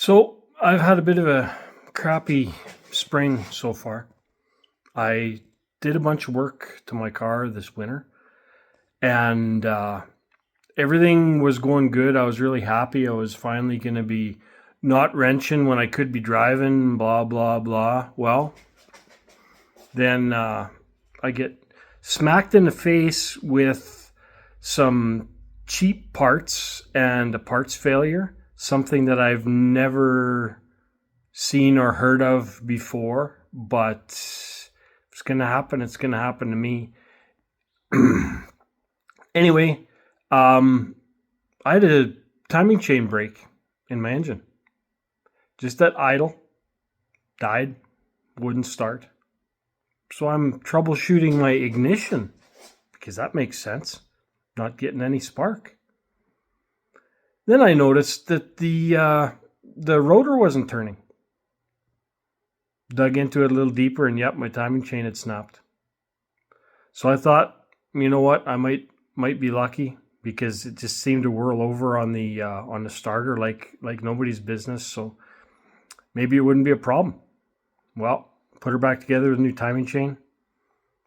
So I've had a bit of a crappy spring so far. I did a bunch of work to my car this winter, and everything was going good. I was really happy. I was finally going to be not wrenching when I could be driving, blah, blah, blah. Well, then I get smacked in the face with some cheap parts and a parts failure, something that I've never seen or heard of before, but if it's going to happen, it's going to happen to me. Anyway, I had a timing chain break in my engine. Just at idle, died, wouldn't start. So I'm troubleshooting my ignition because that makes sense. Not getting any spark. Then I noticed that the rotor wasn't turning. Dug into it a little deeper, and yep, my timing chain had snapped. So I thought, you know what, I might be lucky because it just seemed to whirl over on the starter like nobody's business. So maybe it wouldn't be a problem. Well, put her back together with a new timing chain.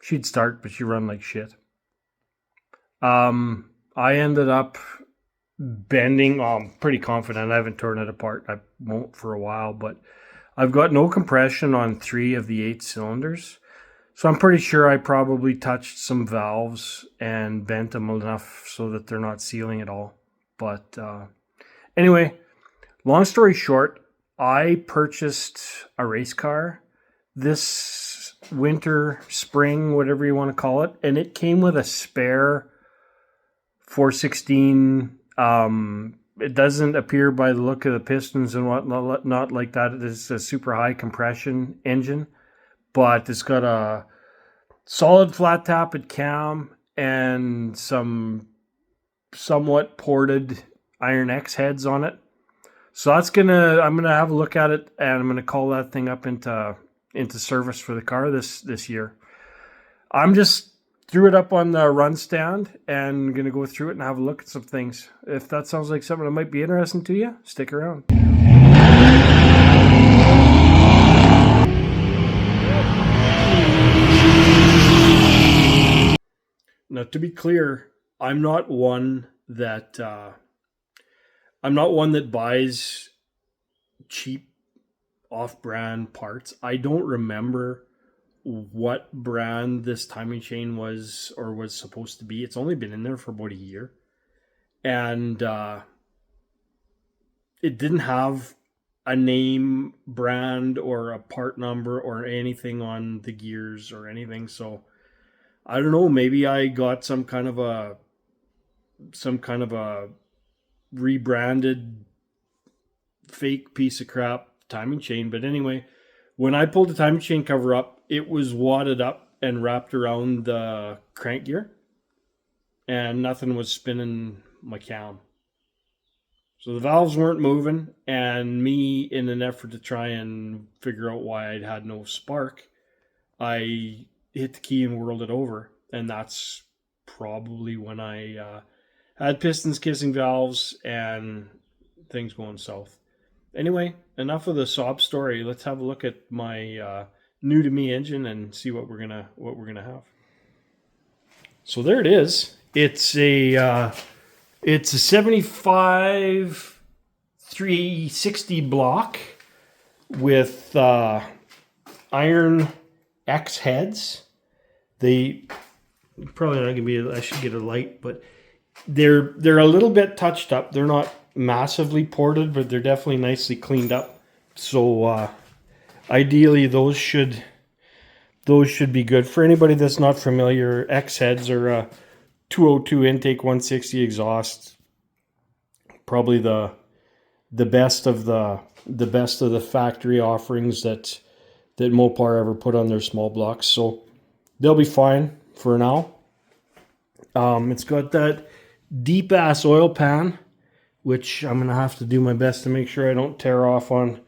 She'd start, but she'd run like shit. I ended up bending. I'm pretty confident I haven't torn it apart. I won't for a while, but I've got no compression on 3 of the 8 cylinders. So I'm pretty sure I probably touched some valves and bent them enough so that they're not sealing at all. But anyway, long story short, I purchased a race car this winter, spring, whatever you want to call it, and it came with a spare 416. It doesn't appear by the look of the pistons and whatnot, not like that. It is a super high compression engine, but it's got a solid flat tapped cam and some somewhat ported Iron X heads on it. So I'm gonna have a look at it, and I'm gonna call that thing up into service for the car this year. I'm just threw it up on the run stand and going to go through it and have a look at some things. If that sounds like something that might be interesting to you, stick around. Now, to be clear, I'm not one that buys cheap off-brand parts. I don't remember what brand this timing chain was or was supposed to be. It's only been in there for about a year, and it didn't have a name, brand, or a part number or anything on the gears or anything. So I don't know, maybe I got some kind of a rebranded fake piece of crap timing chain. But anyway, when I pulled the timing chain cover up, it was wadded up and wrapped around the crank gear, and nothing was spinning my cam. So the valves weren't moving, and me, in an effort to try and figure out why I'd had no spark, I hit the key and whirled it over, and that's probably when I had pistons kissing valves and things going south. Anyway, enough of the sob story. Let's have a look at my new to me engine and see what we're gonna have. So there it is. It's a 75 360 block with Iron X heads. They probably not gonna be. I should get a light, but they're a little bit touched up. They're not massively ported, but they're definitely nicely cleaned up. So ideally, those should be good. For anybody that's not familiar, X heads are a 202 intake 160 exhaust. Probably the best of the factory offerings that MOPAR ever put on their small blocks. So they'll be fine for now. It's got that deep ass oil pan, which I'm gonna have to do my best to make sure I don't tear off on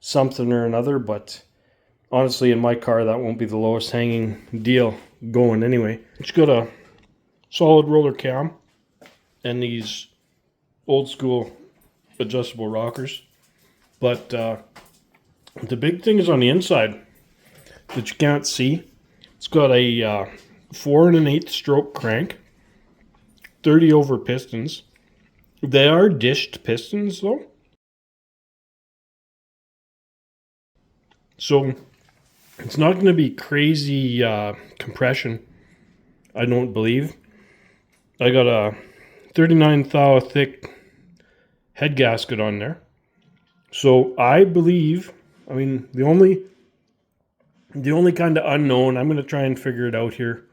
something or another, but honestly in my car that won't be the lowest hanging deal going anyway. It's got a solid roller cam and these old school adjustable rockers. But the big thing is on the inside that you can't see. It's got a 4 1/8 stroke crank, 30 over pistons. They are dished pistons though. So it's not going to be crazy compression, I don't believe. I got a 39 thou thick head gasket on there. So I believe, I mean, the only kind of unknown, I'm going to try and figure it out here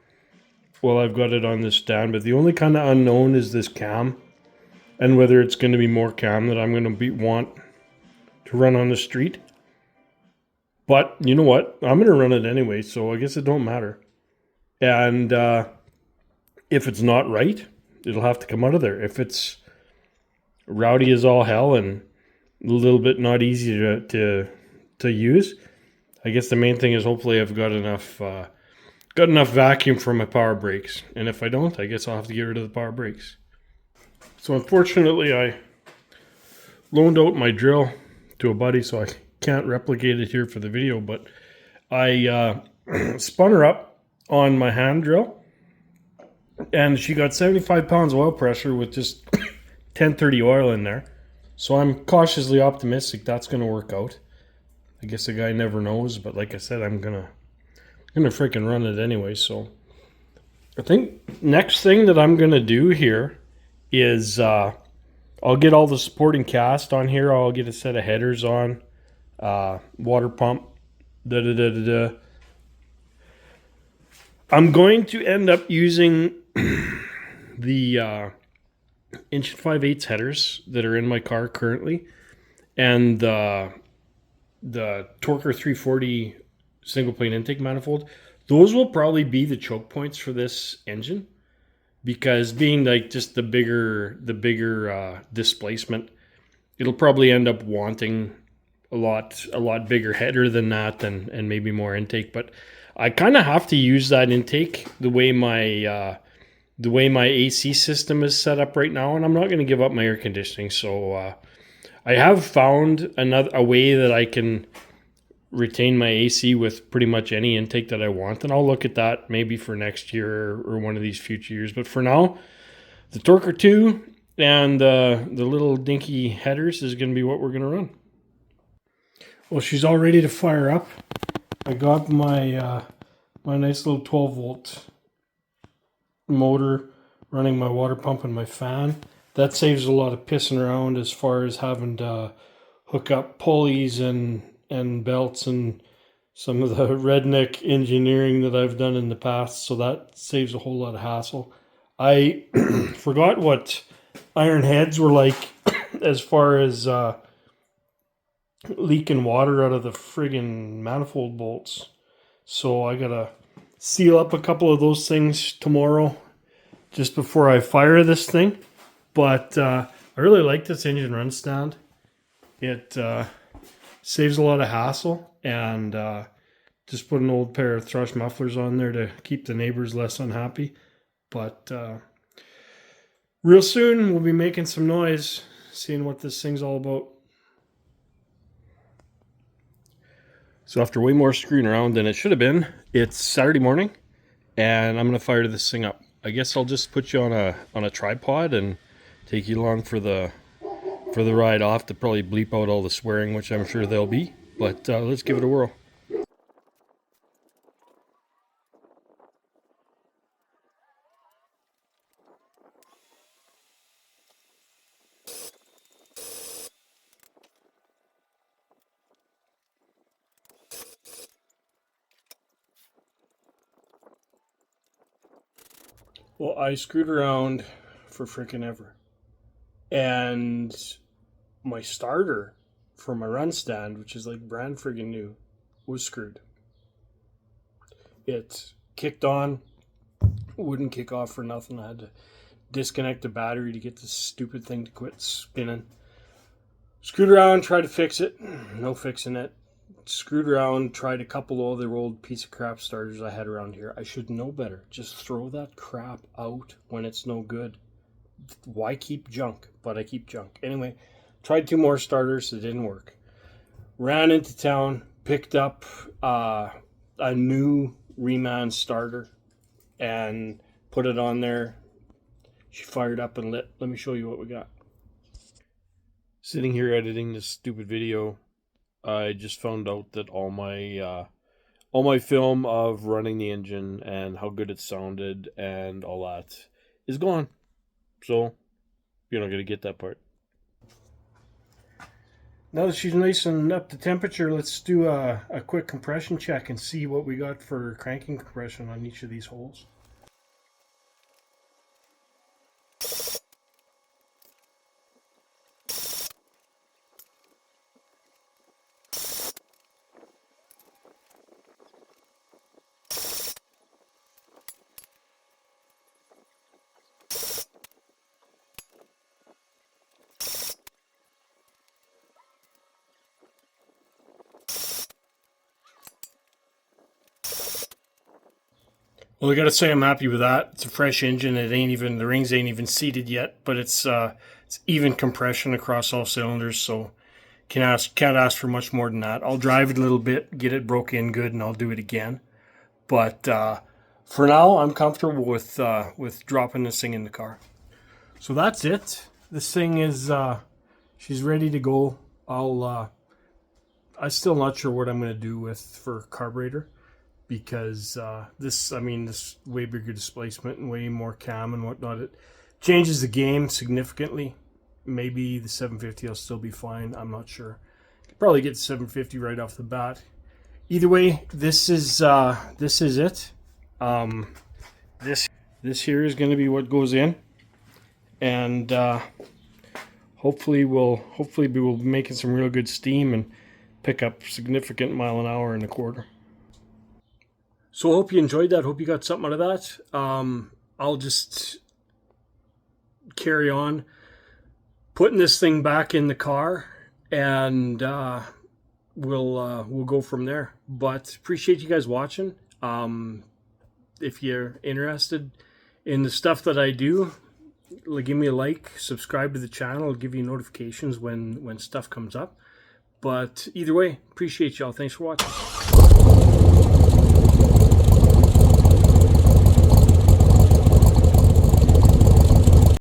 while I've got it on this stand, but the only kind of unknown is this cam and whether it's going to be more cam that I'm going to want to run on the street. But you know what? I'm going to run it anyway, so I guess it don't matter. And if it's not right, it'll have to come out of there. If it's rowdy as all hell and a little bit not easy to use, I guess the main thing is hopefully I've got enough vacuum for my power brakes. And if I don't, I guess I'll have to get rid of the power brakes. So unfortunately, I loaned out my drill to a buddy, so I can't replicate it here for the video, but I spun her up on my hand drill, and she got 75 pounds of oil pressure with just 1030 oil in there. So I'm cautiously optimistic that's going to work out. I guess the guy never knows, but like I said, I'm gonna freaking run it anyway. So I think next thing that I'm gonna do here is I'll get all the supporting cast on here. I'll get a set of headers on, water pump, I'm going to end up using the 1 5/8 headers that are in my car currently, and the Torker 340 single plane intake manifold. Those will probably be the choke points for this engine, because being like just the bigger displacement, it'll probably end up wanting a lot bigger header than that, and maybe more intake. But I kind of have to use that intake the way my AC system is set up right now, and I'm not going to give up my air conditioning. So I have found a way that I can retain my AC with pretty much any intake that I want, and I'll look at that maybe for next year or one of these future years. But for now, the Torker 2 and the little dinky headers is going to be what we're going to run. Well, she's all ready to fire up. I got my my nice little 12 volt motor running my water pump and my fan. That saves a lot of pissing around as far as having to hook up pulleys and belts and some of the redneck engineering that I've done in the past. So that saves a whole lot of hassle. I forgot what iron heads were like as far as leaking water out of the friggin' manifold bolts. So I gotta seal up a couple of those things tomorrow just before I fire this thing. But I really like this engine run stand. It saves a lot of hassle, and just put an old pair of thrush mufflers on there to keep the neighbors less unhappy. But real soon we'll be making some noise, seeing what this thing's all about. So after way more screwing around than it should have been, it's Saturday morning, and I'm gonna fire this thing up. I guess I'll just put you on a tripod and take you along for the ride off, to probably bleep out all the swearing, which I'm sure there'll be. But let's give it a whirl. Well, I screwed around for frickin' ever, and my starter for my run stand, which is like brand friggin' new, was screwed. It kicked on, wouldn't kick off for nothing. I had to disconnect the battery to get this stupid thing to quit spinning. Screwed around, tried to fix it, no fixing it. Screwed around, tried a couple other old piece of crap starters I had around here. I should know better. Just throw that crap out when it's no good. Why keep junk? But I keep junk. Anyway, tried 2 more starters. It didn't work. ran into town, picked up a new Reman starter, and put it on there. She fired up and lit. Let me show you what we got. Sitting here editing this stupid video, I just found out that all my film of running the engine and how good it sounded and all that is gone. So you're not gonna get that part. Now that she's nice and up to temperature, let's do a quick compression check and see what we got for cranking compression on each of these holes. Well, I gotta say I'm happy with that. It's a fresh engine. It ain't even, the rings ain't even seated yet, but it's even compression across all cylinders, so can't ask for much more than that. I'll drive it a little bit, get it broke in good, and I'll do it again. But for now, I'm comfortable with dropping this thing in the car. So that's it. This thing is she's ready to go. I'm still not sure what I'm gonna do for carburetor, because this way bigger displacement and way more cam and whatnot, it changes the game significantly. Maybe the 750 will still be fine. I'm not sure. Probably get the 750 right off the bat. Either way, this is it. This here is going to be what goes in, and hopefully we'll be making some real good steam and pick up significant mile an hour in a quarter. So I hope you enjoyed that. Hope you got something out of that. I'll just carry on putting this thing back in the car, and we'll go from there. But appreciate you guys watching. If you're interested in the stuff that I do, give me a like, subscribe to the channel. I'll give you notifications when stuff comes up. But either way, appreciate y'all. Thanks for watching.